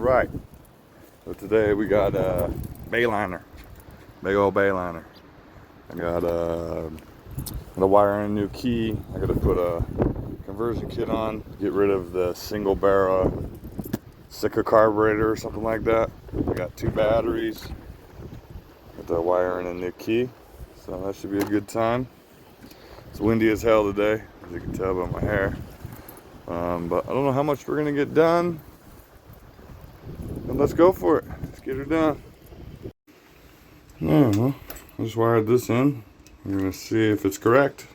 Alright, so today we got a Bayliner, big old Bayliner. I got the wire and a new key. I gotta put a conversion kit on, get rid of the single barrel Sika carburetor or something like that. I got 2 batteries, got the wire and a new key, so that should be a good time. It's windy as hell today, as you can tell by my hair. But I don't know how much we're gonna get done. And let's go for it. Let's get her done. I just wired this in. We're gonna see if it's correct.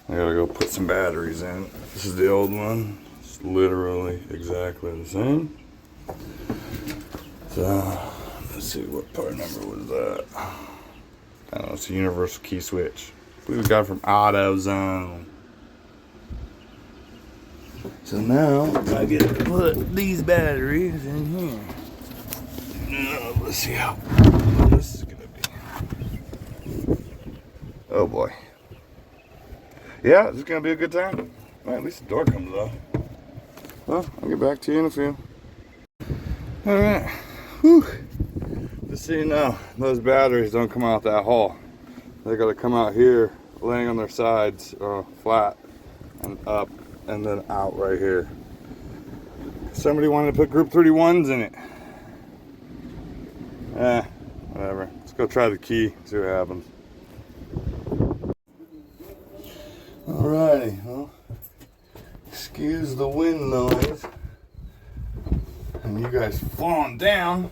I gotta go put some batteries in. This is the old one. It's literally exactly the same. So let's see, what part number was that? I don't know. It's a universal key switch. I believe we got it from AutoZone. So now I get to put these batteries in here. Now, let's see how this is gonna be. Oh boy. Yeah, this is gonna be a good time. Well, at least the door comes off. Well, I'll get back to you in a few. Alright. Whew. Just so you know, those batteries don't come out that hole. They gotta come out here, laying on their sides, flat and up, and then out right here. Somebody wanted to put group 31s in it. Whatever. Let's go try the key, see what happens. Alrighty, well, excuse the wind noise and you guys falling down.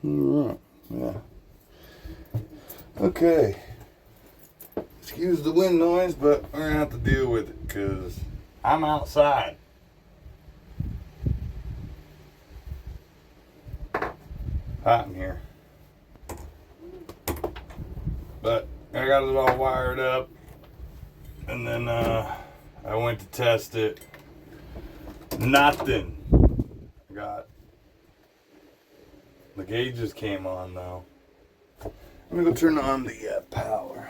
Alright, yeah. Okay. Excuse the wind noise, but we're gonna have to deal with it because I'm outside. Hot in here. But I got it all wired up, and then I went to test it. Nothing. I got the gauges came on though. I'm gonna go turn on the power.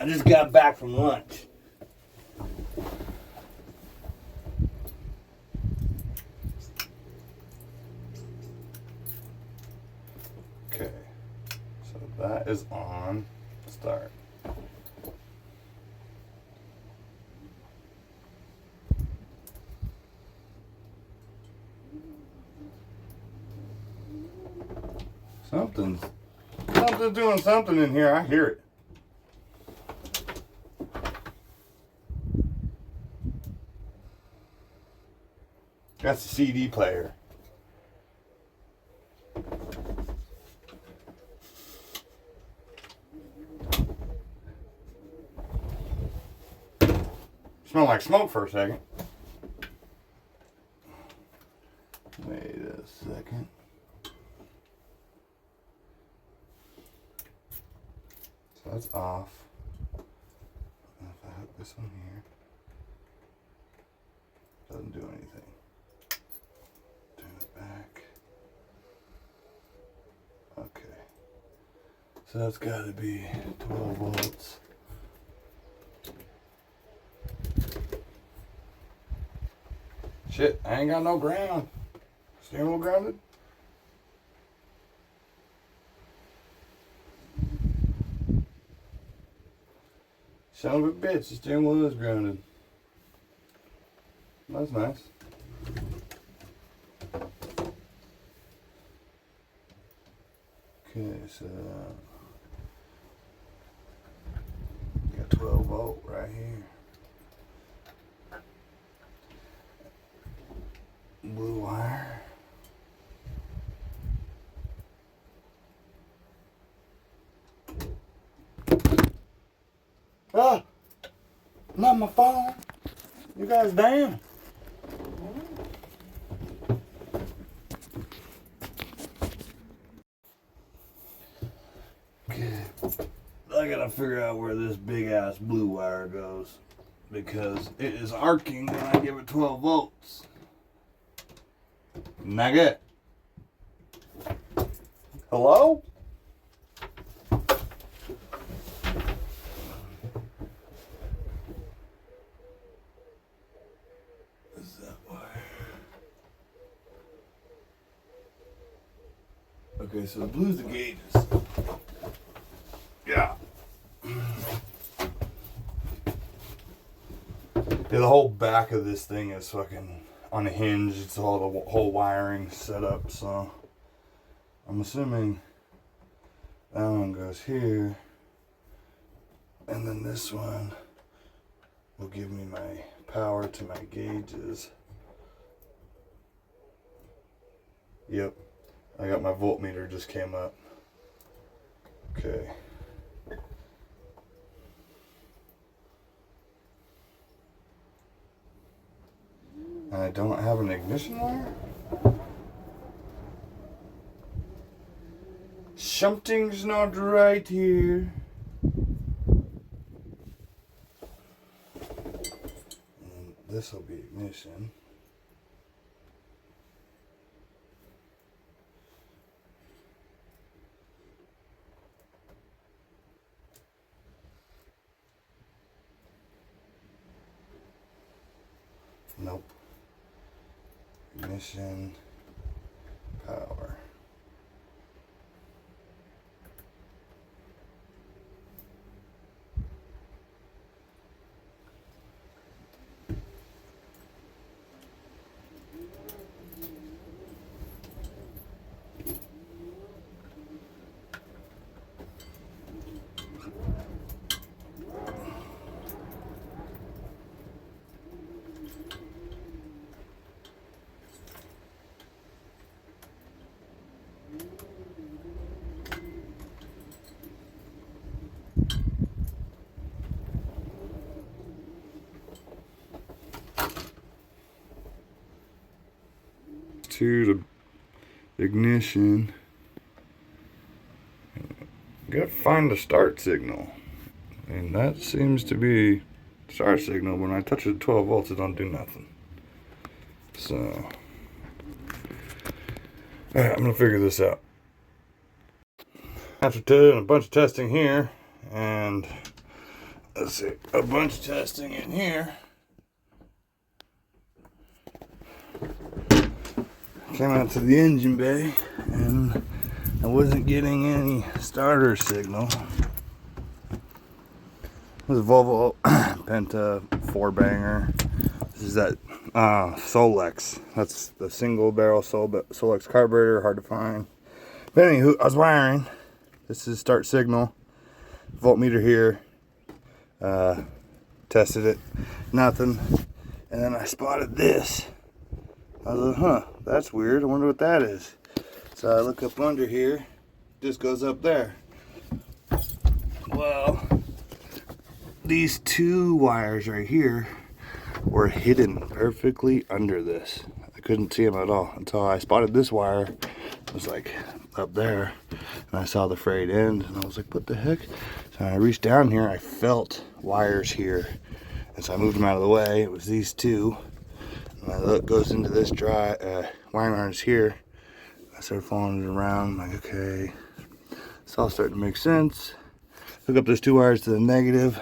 I just got back from lunch. Okay, so that is on. Start. Something's doing something in here. I hear it. That's the CD player. Smelled like smoke for a second. Wait a second. So that's off. And if I hook this one here, doesn't do anything. Turn it back. Okay. So that's got to be 12 volts. Shit, I ain't got no ground. Steering wheel grounded? Son of a bitch, the steering wheel is grounded. That's nice. Okay, so got 12 volt right here. Blue wire. Ah! Not my phone. You guys damn. Okay. I gotta figure out where this big ass blue wire goes because it is arcing when I give it 12 volts. Nugget. Hello? Is that wire? Okay, so the blue's the gauges. Yeah. Yeah, the whole back of this thing is fucking on a hinge. It's all the whole wiring set up, so I'm assuming that one goes here, and then this one will give me my power to my gauges. Yep, I got my voltmeter just came up. Okay. And I don't have an ignition wire? Something's not right here. And this will be ignition. Nope. Ignition, power. To the ignition. Gotta find the start signal. And that seems to be start signal. When I touch it at 12 volts, it don't do nothing. So, alright, I'm gonna figure this out. After doing a bunch of testing here, and let's see, a bunch of testing in here, came out to the engine bay, and I wasn't getting any starter signal. This is a Volvo Penta 4-banger. This is that Solex. That's the single barrel Solex carburetor, hard to find. But anywho, I was wiring. This is start signal. Voltmeter here. Tested it. Nothing. And then I spotted this. I was like, huh, that's weird. I wonder what that is. So I look up under here. This goes up there. Well, these two wires right here were hidden perfectly under this. I couldn't see them at all until I spotted this wire. It was like up there, and I saw the frayed end, and I was like, what the heck? So I reached down here, I felt wires here, and so I moved them out of the way. It was these two. And my look goes into this dry wiring harness here. I started following it around. I'm like, okay, it's all starting to make sense. Hook up those two wires to the negative.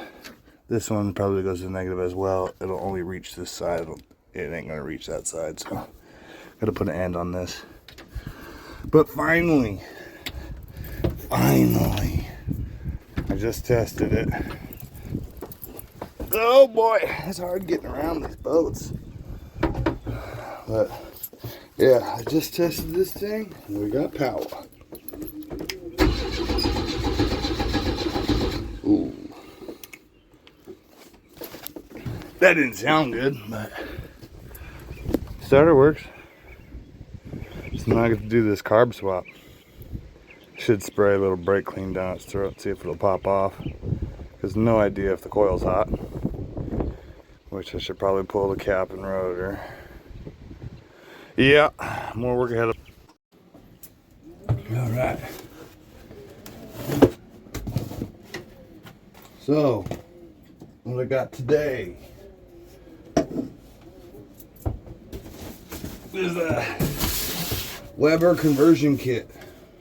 This one probably goes to the negative as well. It'll only reach this side. It ain't gonna reach that side, so gotta put an end on this. But finally, I just tested it. Oh boy, it's hard getting around these boats. But yeah, I just tested this thing and we got power. Ooh. That didn't sound good, but starter works. So now I get to do this carb swap. Should spray a little brake clean down its throat, see if it'll pop off. Because no idea if the coil's hot. Which I should probably pull the cap and rotor. Yeah, more work ahead of. All right. So, what I got today is Weber conversion kit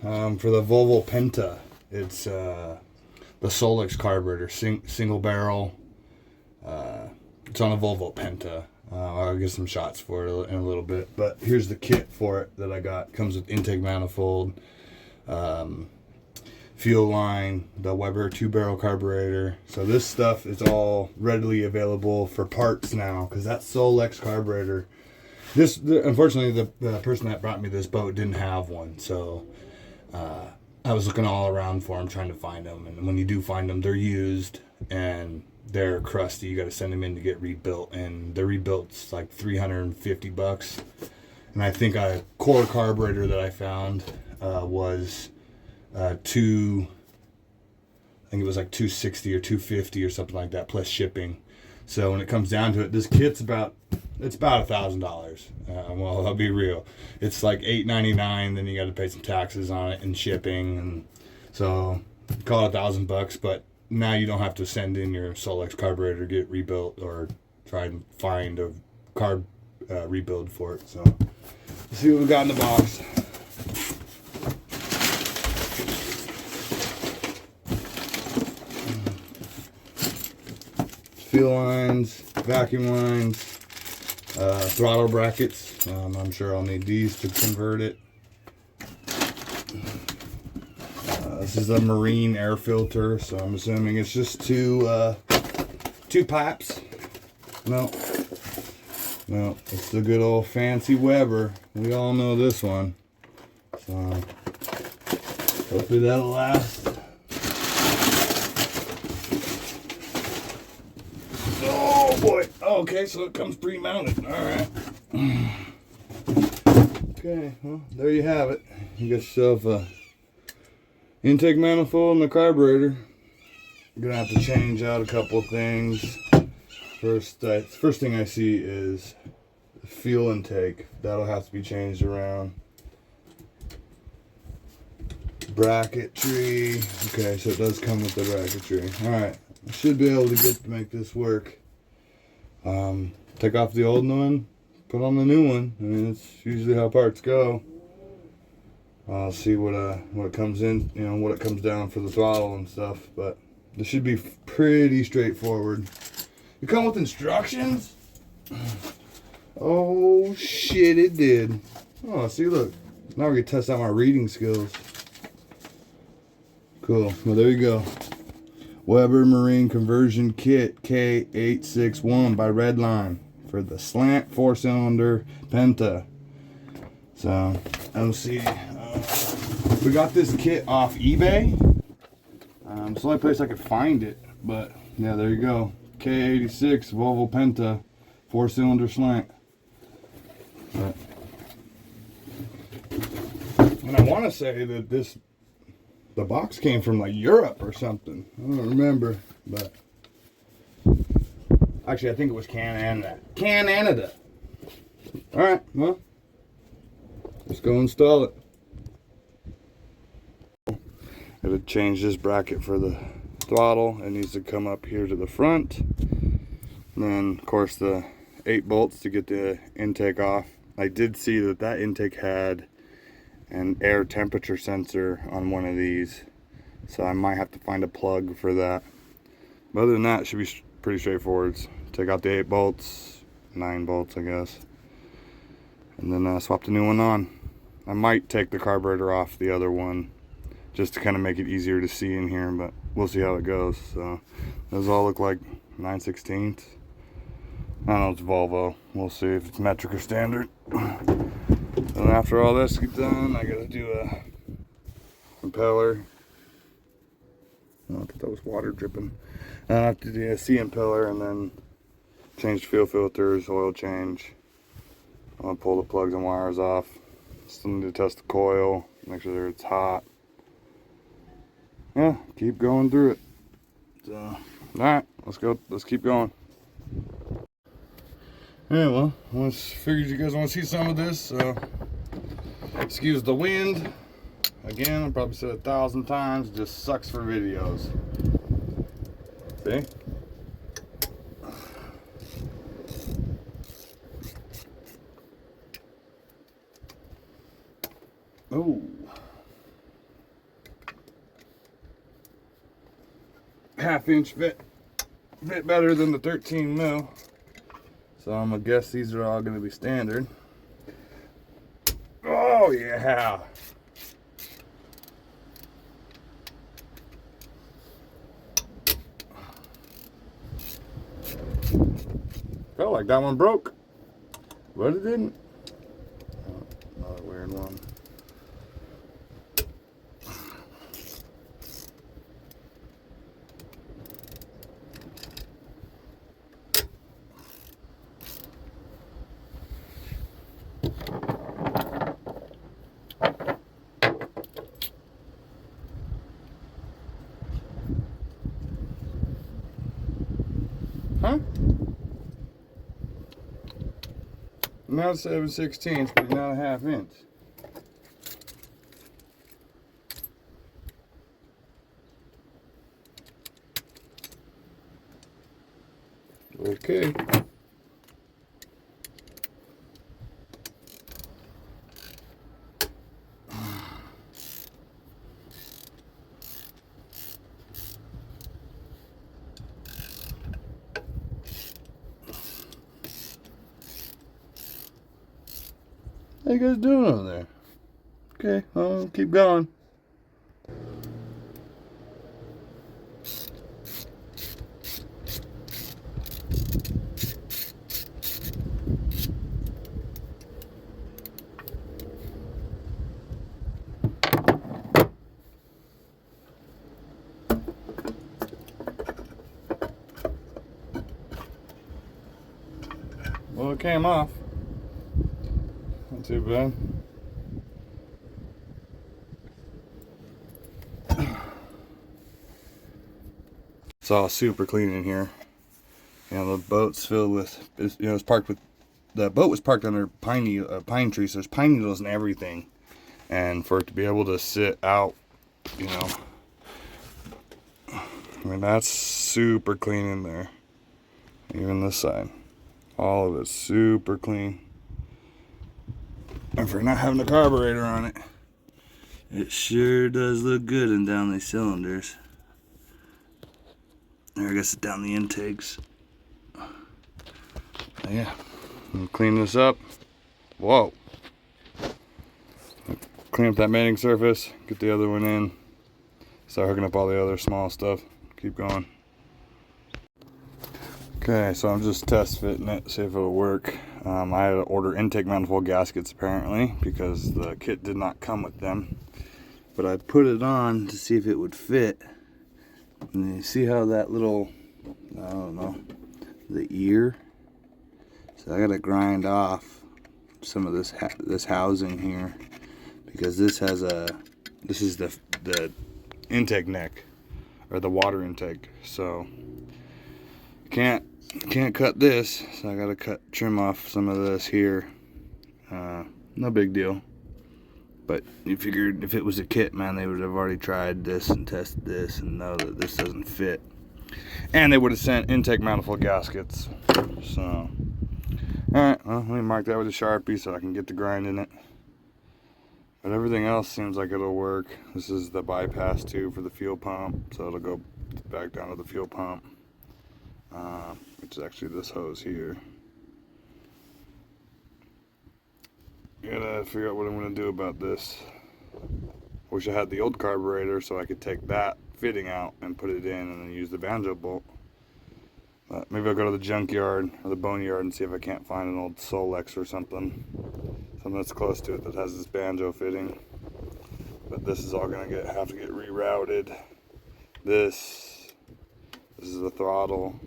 for the Volvo Penta. It's the Solex carburetor, single barrel. It's on a Volvo Penta. I'll get some shots for it in a little bit. But here's the kit for it that I got. Comes with intake manifold, fuel line, the Weber 2-barrel carburetor. So this stuff is all readily available for parts now, because that Solex carburetor, unfortunately the person that brought me this boat didn't have one. So I was looking all around for them, trying to find them. And when you do find them, they're used and they're crusty. You got to send them in to get rebuilt, and the rebuilt's like $350. And I think a core carburetor that I found was I think it was like $260 or $250 or something like that, plus shipping. So when it comes down to it, this kit's about $1,000. Well, I'll be real. It's like $899. Then you got to pay some taxes on it and shipping, and so call it $1,000. But now you don't have to send in your Solex carburetor to get rebuilt or try and find a carb rebuild for it. So let's see what we got in the box. Fuel lines, vacuum lines, throttle brackets. I'm sure I'll need these to convert it. This is a marine air filter, so I'm assuming it's just two pipes. No, it's the good old fancy Weber. We all know this one. So hopefully that'll last. Oh boy. Okay, so it comes pre-mounted. All right. Okay, well, there you have it. You got yourself a intake manifold and the carburetor. You're gonna have to change out a couple things. First thing I see is the fuel intake. That'll have to be changed around. Bracketry. Okay, so it does come with the bracketry. All right, I should be able to make this work. Take off the old one, put on the new one. I mean, it's usually how parts go. I'll see what it comes in, what it comes down for the throttle and stuff. But this should be pretty straightforward. You come with instructions? Oh shit, it did. Oh, see, look. Now we're gonna test out my reading skills. Cool. Well, there you go. Weber Marine Conversion Kit K861 by Redline for the slant 4-cylinder Penta. So, let's see. We got this kit off eBay. It's the only place I could find it. But, yeah, there you go. K86 Volvo Penta 4-cylinder slant. But, and I want to say that the box came from like Europe or something. I don't remember, but actually I think it was Canada. All right, well, let's go install it. Gotta change this bracket for the throttle. It needs to come up here to the front. And then, of course, the 8 bolts to get the intake off. I did see that intake had an air temperature sensor on one of these, so I might have to find a plug for that. But other than that, it should be pretty straightforward. Take out the 8 bolts, 9 bolts I guess, and then swap the new one on. I might take the carburetor off the other one just to kind of make it easier to see in here, but we'll see how it goes. So those all look like 9/16. I don't know, it's Volvo. We'll see if it's metric or standard. And after all this gets done, I gotta do a impeller. Oh, I thought that was water dripping. I have to do a C impeller and then change fuel filters, oil change. I'll pull the plugs and wires off. Still need to test the coil, make sure it's hot. Yeah, keep going through it. So, all right, let's go. Let's keep going. Yeah, well, I figured you guys want to see some of this. Excuse the wind. Again, I probably said 1,000 times. It just sucks for videos. See? Oh. Half-inch fit better than the 13 mil. So I'm gonna guess these are all gonna be standard. Oh yeah. Felt like that one broke, but it didn't. Oh, another weird one. Huh? Not 7/16, but not a half-inch. Okay. How you guys doing over there? Okay, well, keep going. Well, it came off. Not too bad. It's all super clean in here. You know, the boat's filled with, it's parked with, the boat was parked under pine trees, so there's pine needles and everything. And for it to be able to sit out, you know, I mean, that's super clean in there. Even this side. All of it's super clean. And for not having a carburetor on it, it sure does look good in down these cylinders. There, I guess it's down the intakes. Yeah, I'm clean this up. Whoa. Clean up that mating surface, get the other one in, start hooking up all the other small stuff, keep going. Okay, so I'm just test fitting it, see if it'll work. I had to order intake manifold gaskets apparently because the kit did not come with them. But I put it on to see if it would fit. And you see how that little, I don't know, the ear? So I gotta grind off some of this housing here because this has this is the intake neck or the water intake. So can't cut this, so I gotta trim off some of this here. No big deal. But you figured if it was a kit, man, they would have already tried this and tested this and know that this doesn't fit. And they would have sent intake manifold gaskets. So, alright, well, let me mark that with a Sharpie so I can get to grinding it. But everything else seems like it'll work. This is the bypass tube for the fuel pump, so it'll go back down to the fuel pump. Which is actually this hose here. Gotta figure out what I'm gonna do about this. Wish I had the old carburetor so I could take that fitting out and put it in and then use the banjo bolt. But maybe I'll go to the junkyard or the boneyard and see if I can't find an old Solex or something. Something that's close to it that has this banjo fitting. But this is all gonna have to get rerouted. This is the throttle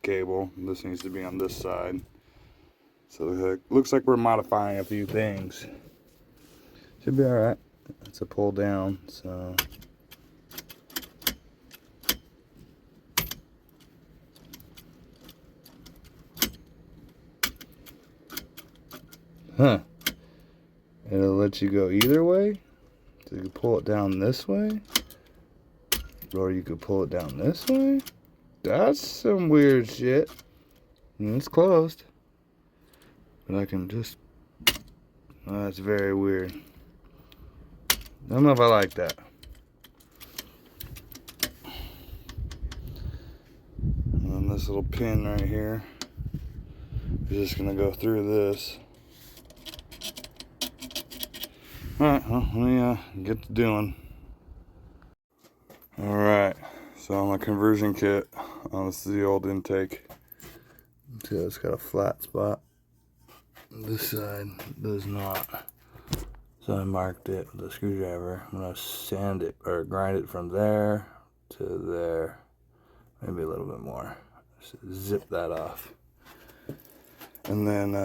cable. This needs to be on this side. So it looks like we're modifying a few things. Should be alright. It's a pull down, so. Huh. It'll let you go either way. So you can pull it down this way. Or you could pull it down this way. That's some weird shit. And it's closed. But I can just, oh, that's very weird. I don't know if I like that. And then this little pin right here is just gonna go through this. Alright, well, let me get to doing. Alright, so on my conversion kit, this is the old intake. See, it's got a flat spot. This side does not. So I marked it with a screwdriver. I'm gonna sand it or grind it from there to there. Maybe a little bit more. Just zip that off. And then,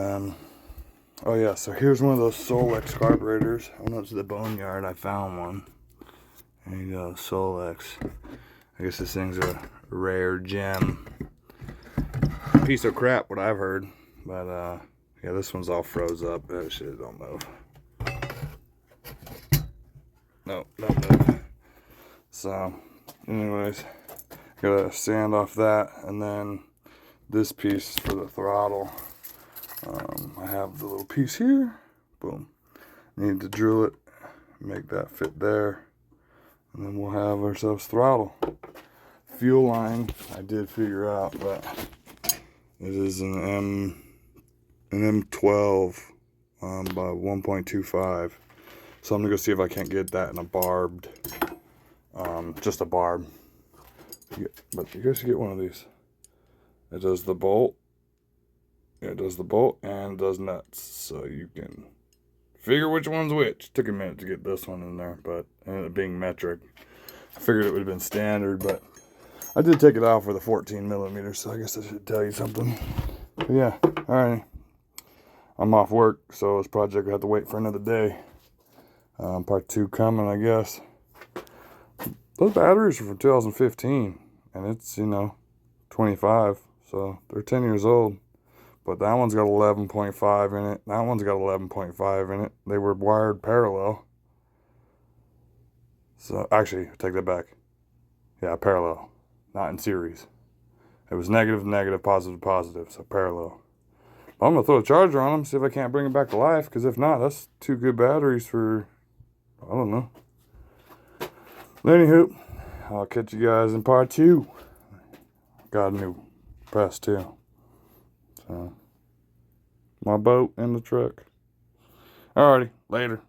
oh yeah, so here's one of those Solex carburetors. I went up to the boneyard, I found one. There you go, Solex. I guess this thing's a rare gem. Piece of crap, what I've heard. But, yeah, this one's all froze up. That shit don't move. No, don't move. So, anyways, gotta sand off that, and then this piece for the throttle. I have the little piece here. Boom. Need to drill it, make that fit there, and then we'll have ourselves throttle. Fuel line, I did figure out, but it is an M12 by 1.25. So I'm gonna go see if I can't get that in a barbed, just a barb. But you guys should get one of these. It does the bolt. Yeah, it does the bolt and it does nuts. So you can figure which one's which. Took a minute to get this one in there, but ended up being metric. I figured it would have been standard, but I did take it off with a 14 millimeter, so I guess I should tell you something. But yeah, alright. I'm off work, so this project will have to wait for another day. Part 2 coming, I guess. Those batteries are from 2015, and it's, 25, so they're 10 years old. But that one's got 11.5 in it. That one's got 11.5 in it. They were wired parallel. So, actually, take that back. Yeah, parallel, not in series. It was negative, negative, positive, positive, so parallel. But I'm going to throw a charger on them, see if I can't bring them back to life, because if not, that's 2 good batteries for, I don't know. Anywho, I'll catch you guys in part 2. Got a new press too. So, my boat and the truck. Alrighty, later.